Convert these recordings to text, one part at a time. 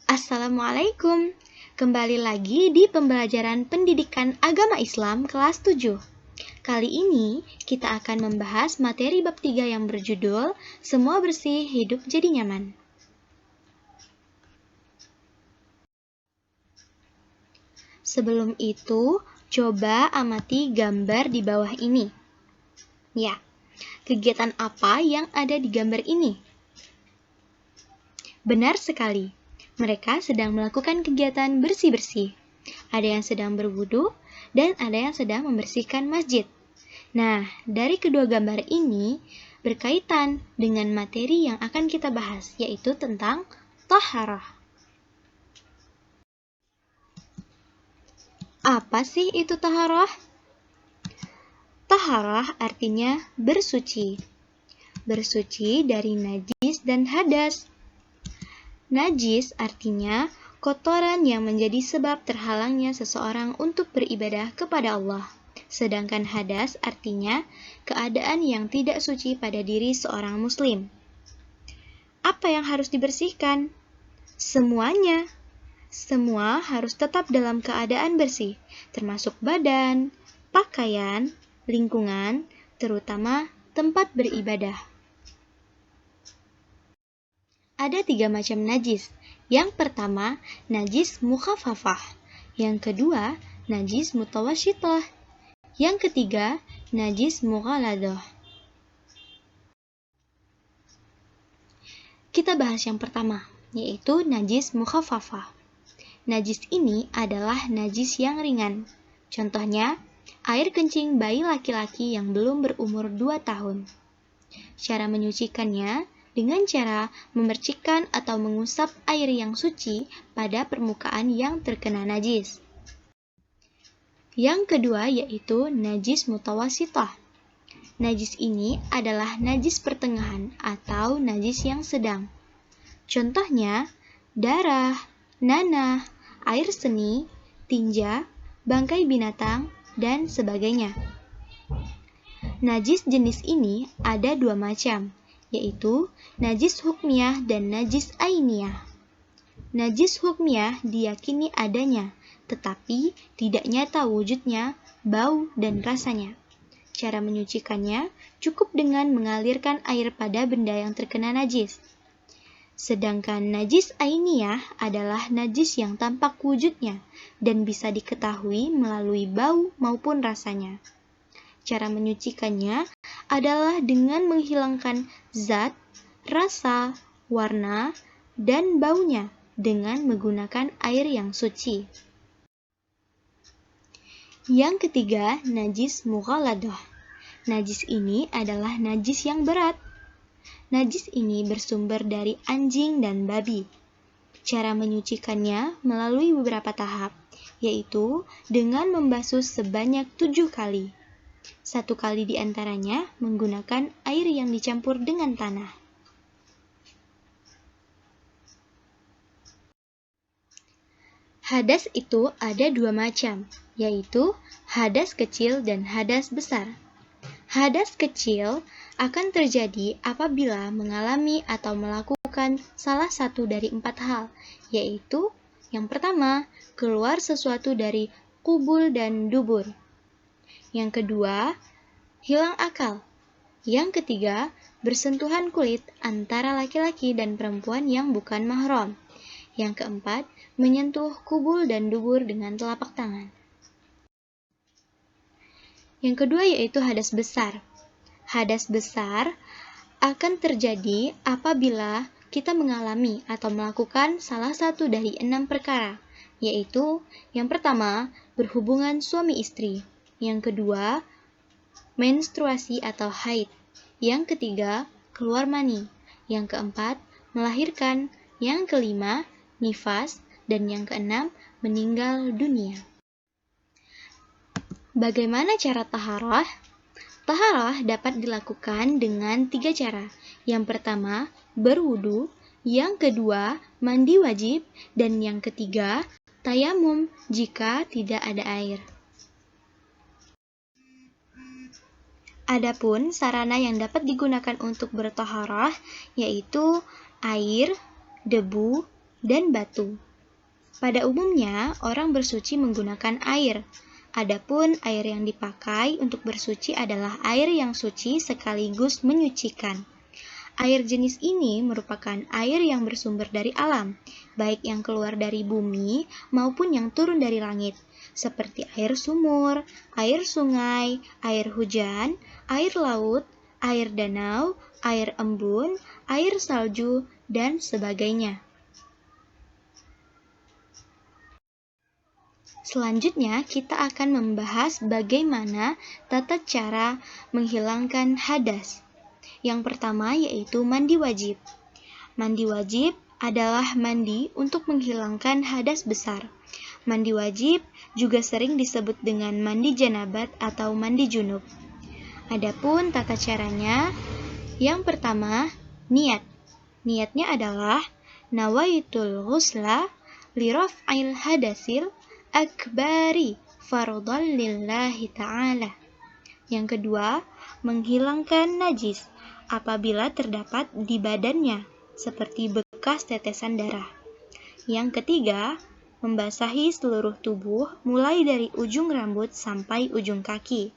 Assalamualaikum. Kembali lagi di pembelajaran pendidikan agama Islam kelas 7. Kali ini kita akan membahas materi bab 3 yang berjudul Semua Bersih Hidup Jadi Nyaman. Sebelum itu, coba amati gambar di bawah ini. Ya, kegiatan apa yang ada di gambar ini? Benar sekali. Mereka sedang melakukan kegiatan bersih-bersih. Ada yang sedang berwudu dan ada yang sedang membersihkan masjid. Nah, dari kedua gambar ini berkaitan dengan materi yang akan kita bahas, yaitu tentang taharah. Apa sih itu taharah? Taharah artinya bersuci. Bersuci dari najis dan hadas. Najis artinya kotoran yang menjadi sebab terhalangnya seseorang untuk beribadah kepada Allah. Sedangkan hadas artinya keadaan yang tidak suci pada diri seorang muslim. Apa yang harus dibersihkan? Semuanya. Semua harus tetap dalam keadaan bersih, termasuk badan, pakaian, lingkungan, terutama tempat beribadah. Ada 3 macam najis. Yang pertama, najis mukhaffafah. Yang kedua, najis mutawasyithah. Yang ketiga, najis mughaladah. Kita bahas yang pertama, yaitu najis mukhaffafah. Najis ini adalah najis yang ringan. Contohnya, air kencing bayi laki-laki yang belum berumur 2 tahun. Cara menyucikannya dengan cara memercikkan atau mengusap air yang suci pada permukaan yang terkena najis. Yang kedua yaitu najis mutawasyithah. Najis ini adalah najis pertengahan atau najis yang sedang. Contohnya, darah, nanah, air seni, tinja, bangkai binatang, dan sebagainya. Najis jenis ini ada 2 macam, yaitu najis hukmiyah dan najis ainiyah. Najis hukmiyah diyakini adanya, tetapi tidak nyata wujudnya, bau, dan rasanya. Cara menyucikannya cukup dengan mengalirkan air pada benda yang terkena najis. Sedangkan najis ainiyah adalah najis yang tampak wujudnya dan bisa diketahui melalui bau maupun rasanya. Cara menyucikannya adalah dengan menghilangkan zat, rasa, warna, dan baunya dengan menggunakan air yang suci. Yang ketiga, najis mughaladah. Najis ini adalah najis yang berat. Najis ini bersumber dari anjing dan babi. Cara menyucikannya melalui beberapa tahap, yaitu dengan membasuh sebanyak 7 kali. 1 kali di antaranya menggunakan air yang dicampur dengan tanah. Hadas itu ada 2 macam, yaitu hadas kecil dan hadas besar. Hadas kecil akan terjadi apabila mengalami atau melakukan salah satu dari 4 hal, yaitu yang pertama, keluar sesuatu dari qubul dan dubur. Yang kedua, hilang akal. Yang ketiga, bersentuhan kulit antara laki-laki dan perempuan yang bukan mahram. Yang keempat, menyentuh qubul dan dubur dengan telapak tangan. Yang kedua yaitu hadas besar. Hadas besar akan terjadi apabila kita mengalami atau melakukan salah satu dari 6 perkara, yaitu yang pertama, berhubungan suami istri. Yang kedua, menstruasi atau haid. Yang ketiga, keluar mani. Yang keempat, melahirkan. Yang kelima, nifas. Dan yang keenam, meninggal dunia. Bagaimana cara taharah? Taharah dapat dilakukan dengan 3 cara. Yang pertama, berwudu. Yang kedua, mandi wajib. Dan yang ketiga, tayamum jika tidak ada air. Adapun sarana yang dapat digunakan untuk bertaharah yaitu air, debu, dan batu. Pada umumnya, orang bersuci menggunakan air. Adapun air yang dipakai untuk bersuci adalah air yang suci sekaligus menyucikan. Air jenis ini merupakan air yang bersumber dari alam, baik yang keluar dari bumi maupun yang turun dari langit, seperti air sumur, air sungai, air hujan, air laut, air danau, air embun, air salju, dan sebagainya. Selanjutnya, kita akan membahas bagaimana tata cara menghilangkan hadas. Yang pertama yaitu mandi wajib. Mandi wajib adalah mandi untuk menghilangkan hadas besar. Mandi wajib juga sering disebut dengan mandi janabat atau mandi junub. Adapun tata caranya, yang pertama, niat. Niatnya adalah nawaitul ghusla li raf'il hadasil akbari fardhan lillahi ta'ala. Yang kedua, menghilangkan najis apabila terdapat di badannya, seperti bekas tetesan darah. Yang ketiga, membasahi seluruh tubuh mulai dari ujung rambut sampai ujung kaki.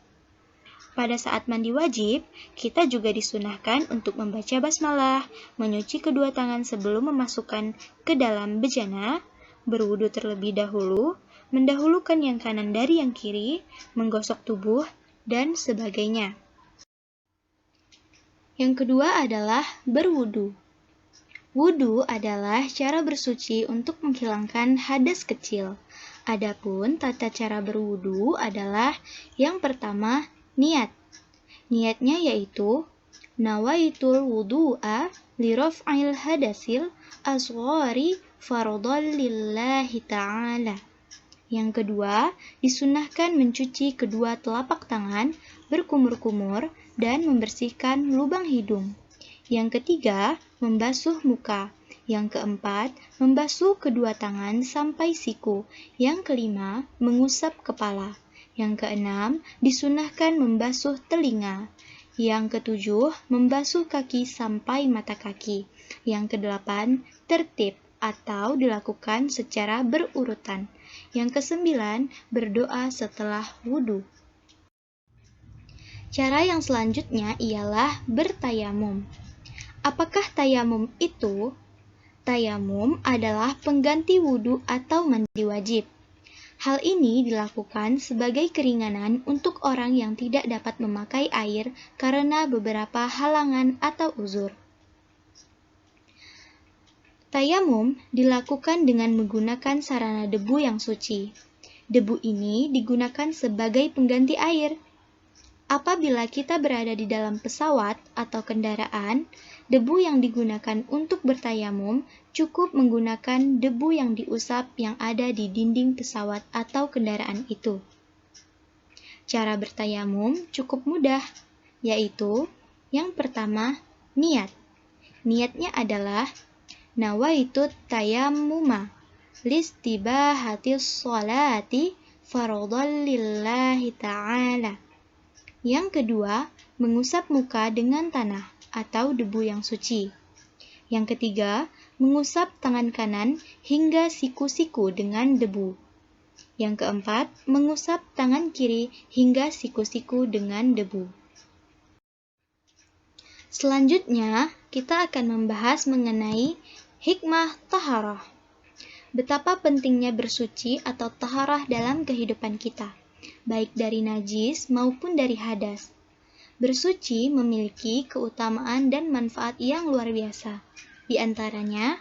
Pada saat mandi wajib, kita juga disunahkan untuk membaca basmalah, menyuci kedua tangan sebelum memasukkan ke dalam bejana, berwudu terlebih dahulu, mendahulukan yang kanan dari yang kiri, menggosok tubuh, dan sebagainya. Yang kedua adalah berwudu. Wudu adalah cara bersuci untuk menghilangkan hadas kecil. Adapun tata cara berwudu adalah yang pertama, niat. Niatnya yaitu nawaitul wudu'a li raf'il hadasil asghari fardhan lillahi ta'ala. Yang kedua, disunahkan mencuci kedua telapak tangan, berkumur-kumur, dan membersihkan lubang hidung. Yang ketiga, membasuh muka. Yang keempat, membasuh kedua tangan sampai siku. Yang kelima, mengusap kepala. Yang keenam, disunahkan membasuh telinga. Yang ketujuh, membasuh kaki sampai mata kaki. Yang kedelapan, tertib atau dilakukan secara berurutan. Yang kesembilan, berdoa setelah wudhu. Cara yang selanjutnya ialah bertayamum. Apakah tayamum itu? Tayamum adalah pengganti wudhu atau mandi wajib. Hal ini dilakukan sebagai keringanan untuk orang yang tidak dapat memakai air karena beberapa halangan atau uzur. Tayamum dilakukan dengan menggunakan sarana debu yang suci. Debu ini digunakan sebagai pengganti air. Apabila kita berada di dalam pesawat atau kendaraan, debu yang digunakan untuk bertayamum cukup menggunakan debu yang diusap yang ada di dinding pesawat atau kendaraan itu. Cara bertayamum cukup mudah, yaitu yang pertama, niat. Niatnya adalah nawaitu tayammuma listibahatis sholati fardhan lillahi ta'ala. Yang kedua, mengusap muka dengan tanah atau debu yang suci. Yang ketiga, mengusap tangan kanan hingga siku-siku dengan debu. Yang keempat, mengusap tangan kiri hingga siku-siku dengan debu. Selanjutnya, kita akan membahas mengenai hikmah taharah. Betapa pentingnya bersuci atau taharah dalam kehidupan kita, baik dari najis maupun dari hadas. Bersuci memiliki keutamaan dan manfaat yang luar biasa. Di antaranya,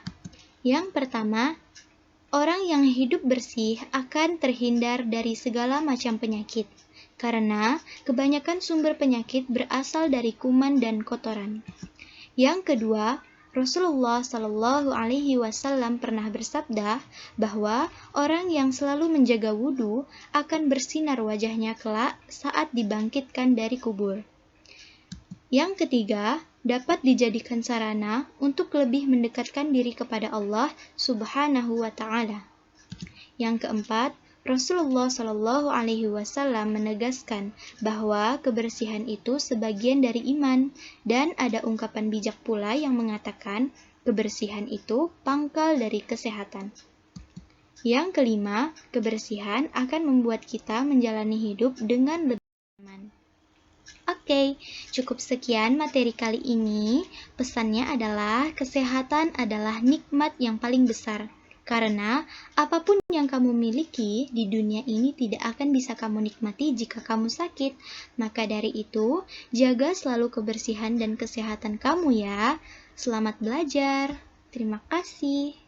yang pertama, orang yang hidup bersih akan terhindar dari segala macam penyakit, karena kebanyakan sumber penyakit berasal dari kuman dan kotoran. Yang kedua, Rasulullah Shallallahu Alaihi Wasallam pernah bersabda bahwa orang yang selalu menjaga wudhu akan bersinar wajahnya kelak saat dibangkitkan dari kubur. Yang ketiga, dapat dijadikan sarana untuk lebih mendekatkan diri kepada Allah Subhanahu wa Ta'ala. Yang keempat, Rasulullah Shallallahu Alaihi Wasallam menegaskan bahwa kebersihan itu sebagian dari iman, dan ada ungkapan bijak pula yang mengatakan Kebersihan itu pangkal dari kesehatan. Yang kelima, kebersihan akan membuat kita menjalani hidup dengan lebih nyaman. Oke, cukup sekian materi kali ini. Pesannya adalah kesehatan adalah nikmat yang paling besar. Karena apapun yang kamu miliki di dunia ini tidak akan bisa kamu nikmati jika kamu sakit. Maka dari itu, jaga selalu kebersihan dan kesehatan kamu ya. Selamat belajar. Terima kasih.